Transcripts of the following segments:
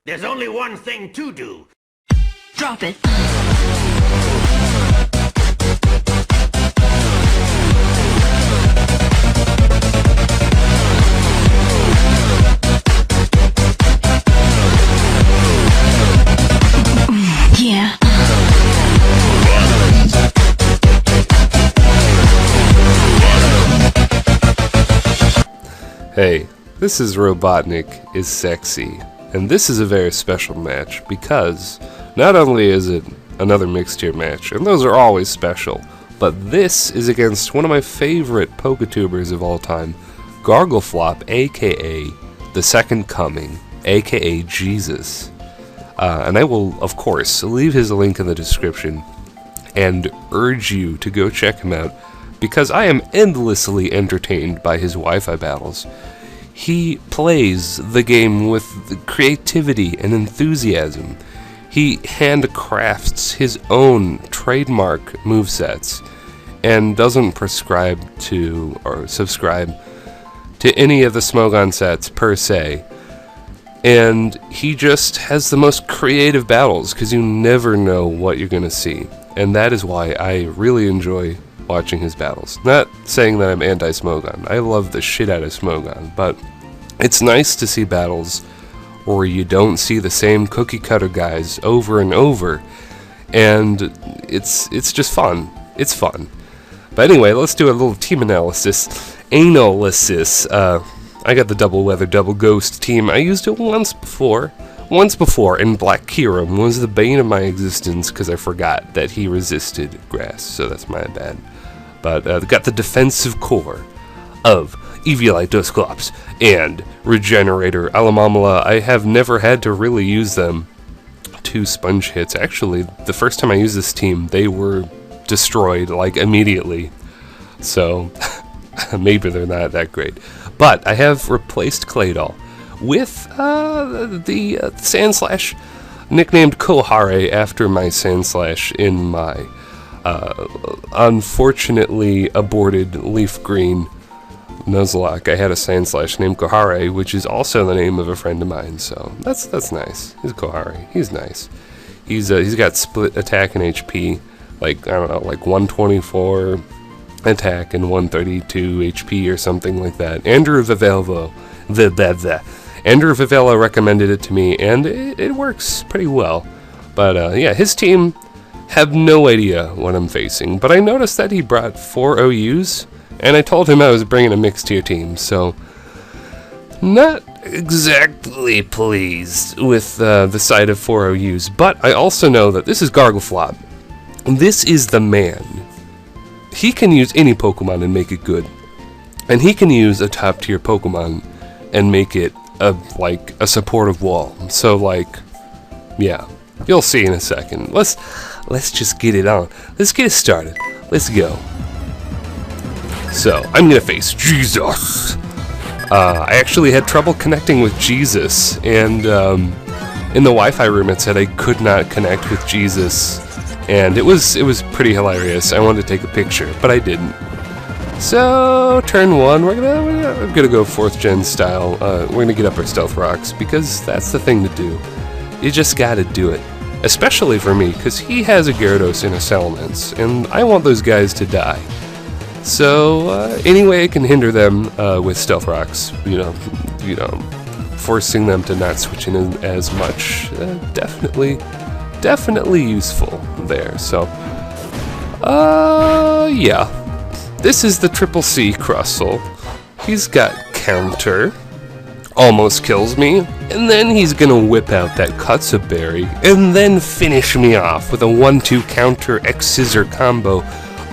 There's only one thing to do. Drop it. Yeah. Hey, this is RobotnikIsSexy, and this is a very special match because not only is it another mixed tier match, and those are always special, but this is against one of my favorite Poketubers of all time, Gargleflop, aka The Second Coming, aka Jesus. And I will, of course, leave his link in the description and urge you to go check him out because I am endlessly entertained by his Wi-Fi battles. He plays the game with creativity and enthusiasm. He handcrafts his own trademark movesets and doesn't prescribe to or subscribe to any of the Smogon sets per se. And he just has the most creative battles because you never know what you're going to see. And that is why I really enjoy watching his battles. Not saying that I'm anti-Smogon. I love the shit out of Smogon, but it's nice to see battles where you don't see the same cookie cutter guys over and over, and it's just fun. It's fun. But anyway, let's do a little team analysis. Analysis. I got the double weather, double ghost team. I used it once before, and Black Kiram was the bane of my existence because I forgot that he resisted grass, so that's my bad. But got the defensive core of Eviolite Dusclops and Regenerator Alamamala. I have never had to really use them to sponge hits. Actually, the first time I used this team, they were destroyed, like, immediately. So, maybe they're not that great. But I have replaced Claydol with the Sandslash, nicknamed Kohare after my Sandslash in my unfortunately aborted Leaf Green Nuzlocke. I had a Sandslash named Kohare, which is also the name of a friend of mine, so that's nice. He's Kohare. He's nice. He's got split attack and HP, like, I don't know, like 124 attack and 132 HP or something like that. Andrew Vivella recommended it to me, and it works pretty well. But yeah, his team have no idea what I'm facing, but I noticed that he brought 4 OUs, and I told him I was bringing a mixed tier team, so not exactly pleased with the sight of 4 OUs, but I also know that this is Gargleflop. This is the man. He can use any Pokemon and make it good, and he can use a top tier Pokemon and make it like a supportive wall. So, like, yeah, you'll see in a second. Let's just get it on. Let's get it started. Let's go. So, I'm gonna face Jesus. I actually had trouble connecting with Jesus, and in the Wi-Fi room it said I could not connect with Jesus, and it was pretty hilarious. I wanted to take a picture, but I didn't. So, turn 1, we're gonna go 4th gen style. We're gonna get up our stealth rocks, because that's the thing to do. You just gotta do it. Especially for me, because he has a Gyarados in his elements, and I want those guys to die. So, any way I can hinder them with stealth rocks, you know, forcing them to not switch in as much, definitely useful there. So, yeah. This is the Triple C Crustle. He's got counter, almost kills me, and then he's gonna whip out that Kutsa Berry, and then finish me off with a 1-2 counter X-Scissor combo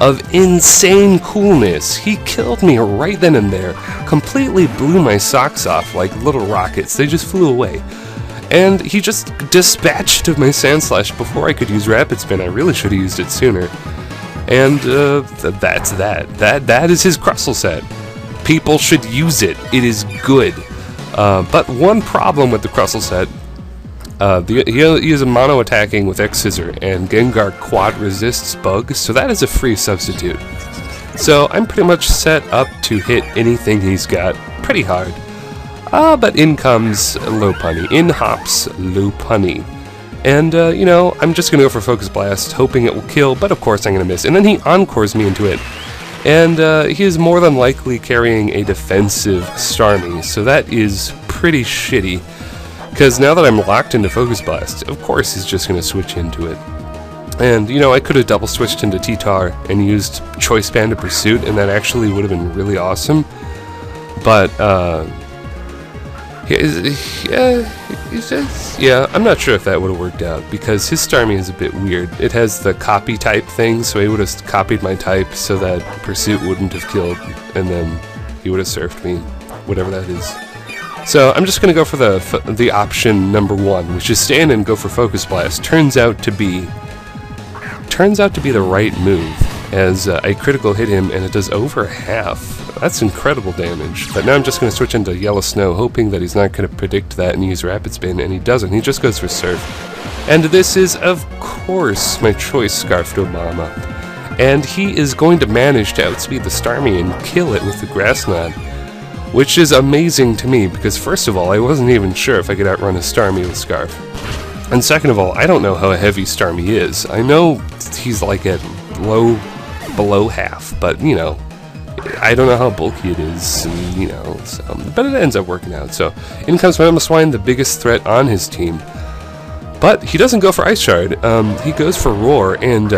of insane coolness. He killed me right then and there, completely blew my socks off like little rockets. They just flew away. And he just dispatched of my Sandslash before I could use Rapid Spin. I really should have used it sooner. And that's that. That is his Crustle set. People should use it. It is good. But one problem with the Crustle set, he is a mono attacking with X-Scissor, and Gengar quad resists bugs, so that is a free substitute. So I'm pretty much set up to hit anything he's got pretty hard. But in comes Lopunny. In hops Lopunny. And, you know, I'm just going to go for Focus Blast, hoping it will kill, but of course I'm going to miss. And then he encores me into it. And he is more than likely carrying a defensive Starmie, so that is pretty shitty. Because now that I'm locked into Focus Blast, of course he's just going to switch into it. And, you know, I could have double switched into T-Tar and used Choice Band of Pursuit, and that actually would have been really awesome. But, yeah, I'm not sure if that would have worked out, because his Starmie is a bit weird. It has the copy type thing, so he would have copied my type so that Pursuit wouldn't have killed, and then he would have surfed me, whatever that is. So I'm just going to go for the option number 1, which is stay in and go for Focus Blast. Turns out to be the right move, as I critical hit him, and it does over half. That's incredible damage. But now I'm just going to switch into Yellow Snow, hoping that he's not going to predict that and use Rapid Spin, and he doesn't. He just goes for Surf. And this is, of course, my choice, Scarfed Obama. And he is going to manage to outspeed the Starmie and kill it with the Grass Knot, which is amazing to me, because first of all, I wasn't even sure if I could outrun a Starmie with Scarf. And second of all, I don't know how heavy Starmie is. I know he's like at below half, but, you know, I don't know how bulky it is, and, you know, so, but it ends up working out. So in comes Mamoswine, the biggest threat on his team. But he doesn't go for Ice Shard, he goes for Roar, and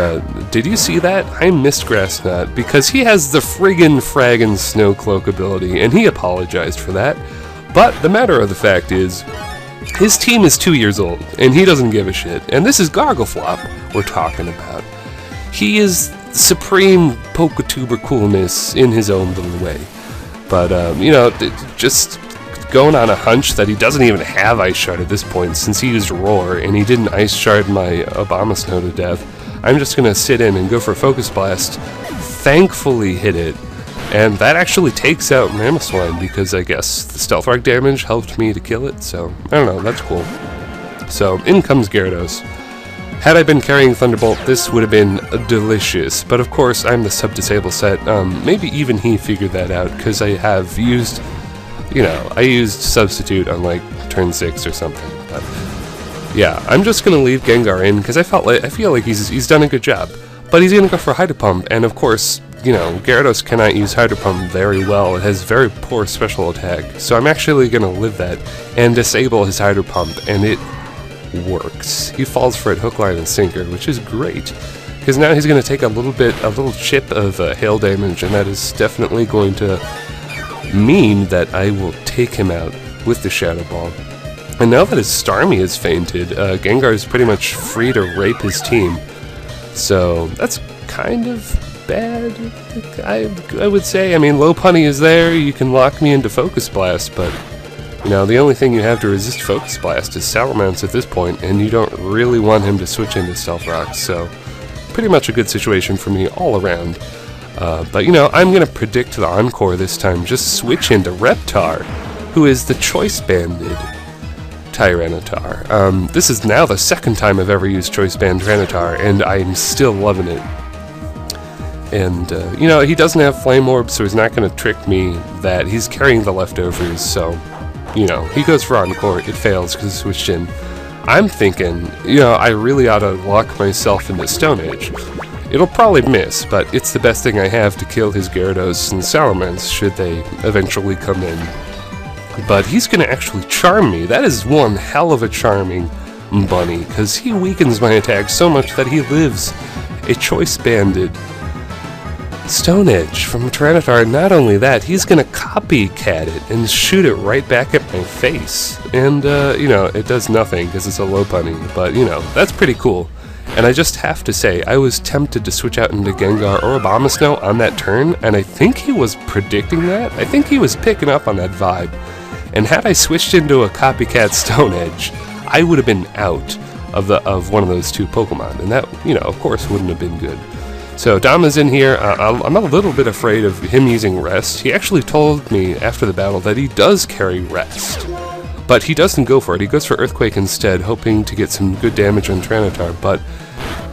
did you see that? I missed Grass Knot, because he has the fraggin' Snow Cloak ability, and he apologized for that. But the matter of the fact is, his team is 2 years old, and he doesn't give a shit. And this is Gargleflop we're talking about. He is supreme Poketuber coolness in his own little way. But, you know, just going on a hunch that he doesn't even have Ice Shard at this point, since he used Roar, and he didn't Ice Shard my Abomasnow to death, I'm just going to sit in and go for Focus Blast, thankfully hit it, and that actually takes out Mamoswine, because I guess the Stealth Rock damage helped me to kill it, so, I don't know, that's cool. So, in comes Gyarados. Had I been carrying Thunderbolt, this would have been delicious, but of course, I'm the sub-disable set. Maybe even he figured that out, because I have used, you know, I used Substitute on, like, turn 6 or something, but yeah, I'm just gonna leave Gengar in, because I feel like he's done a good job, but he's gonna go for Hydro Pump, and of course, you know, Gyarados cannot use Hydro Pump very well. It has very poor special attack, so I'm actually gonna live that and disable his Hydro Pump, and it works. He falls for it hook, line, and sinker, which is great, because now he's going to take a little chip of hail damage, and that is definitely going to mean that I will take him out with the Shadow Ball. And now that his Starmie is fainted, Gengar is pretty much free to rape his team, so that's kind of bad, I would say. I mean, Lopunny is there, you can lock me into Focus Blast, but you know, the only thing you have to resist Focus Blast is Salamence at this point, and you don't really want him to switch into Stealth Rock, so pretty much a good situation for me all around. But, you know, I'm going to predict the Encore this time, just switch into Reptar, who is the Choice-Banded Tyranitar. This is now the second time I've ever used Choice-Band Tyranitar, and I'm still loving it. And, you know, he doesn't have Flame Orb, so he's not going to trick me that he's carrying the leftovers, so you know, he goes for Encore, it fails because he switched in. I'm thinking, you know, I really ought to lock myself into Stone Edge. It'll probably miss, but it's the best thing I have to kill his Gyarados and Salamence should they eventually come in. But he's going to actually charm me. That is one hell of a charming bunny, because he weakens my attack so much that he lives a Choice-Banded Stone Edge from Tyranitar. Not only that, he's gonna copycat it and shoot it right back at my face. And, you know, it does nothing because it's a Lopunny, but, you know, that's pretty cool. And I just have to say, I was tempted to switch out into Gengar or Abomasnow on that turn, and I think he was predicting that. I think he was picking up on that vibe. And had I switched into a copycat Stone Edge, I would have been out of one of those two Pokemon, and that, you know, of course, wouldn't have been good. So Dama's in here. I'm a little bit afraid of him using Rest. He actually told me after the battle that he does carry Rest, but he doesn't go for it. He goes for Earthquake instead, hoping to get some good damage on Tyranitar, but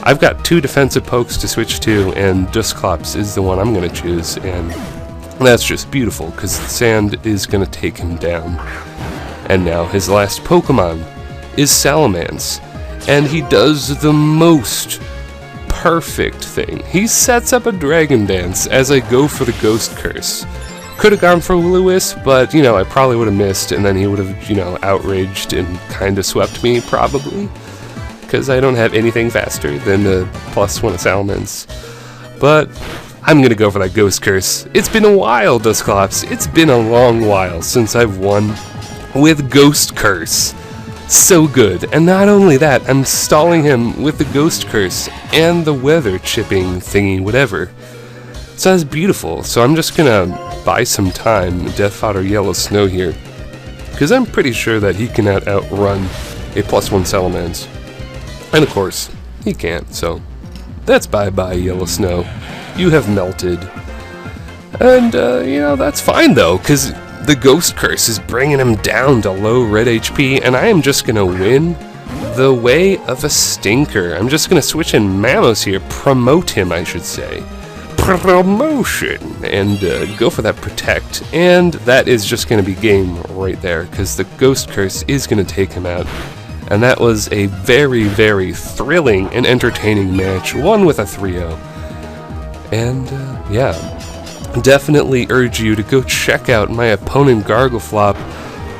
I've got two defensive pokes to switch to, and Dusclops is the one I'm going to choose, and That's just beautiful, because the sand is going to take him down. And now his last Pokemon is Salamence. And he does the most perfect thing. He sets up a Dragon Dance as I go for the Ghost Curse. Could have gone for Lewis, but, I probably would have missed, and then he would have, outraged and kind of swept me, probably. Because I don't have anything faster than the +1 Salamence. But I'm going to go for that Ghost Curse. It's been a while, Dusclops. It's been a long while since I've won with Ghost Curse. So good. And not only that, I'm stalling him with the Ghost Curse and the weather chipping thingy, whatever. So that's beautiful. So I'm just gonna buy some time, Death Fodder Yellow Snow here, because I'm pretty sure that he can outrun a +1 Salamence. And of course, he can't, so that's bye-bye, Yellow Snow. You have melted. And, that's fine though, because the Ghost Curse is bringing him down to low red HP, and I am just gonna win the way of a stinker. I'm just gonna switch in Mamos here, promote him, I should say. Promotion! And go for that Protect, and that is just gonna be game right there, because the Ghost Curse is gonna take him out. And that was a very, very thrilling and entertaining match, one with a 3-0. And, definitely urge you to go check out my opponent Gargleflop.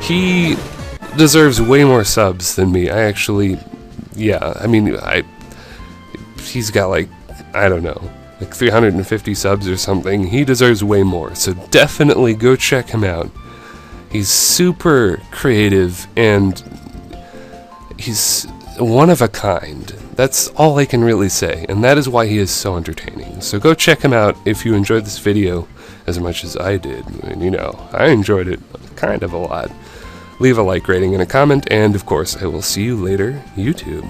He deserves way more subs than me. He's got I don't know, 350 subs or something. He deserves way more, so definitely go check him out. He's super creative, and he's one of a kind. That's all I can really say, and that is why he is so entertaining. So go check him out if you enjoyed this video as much as I did. And I enjoyed it kind of a lot. Leave a like rating and a comment, and of course I will see you later, YouTube.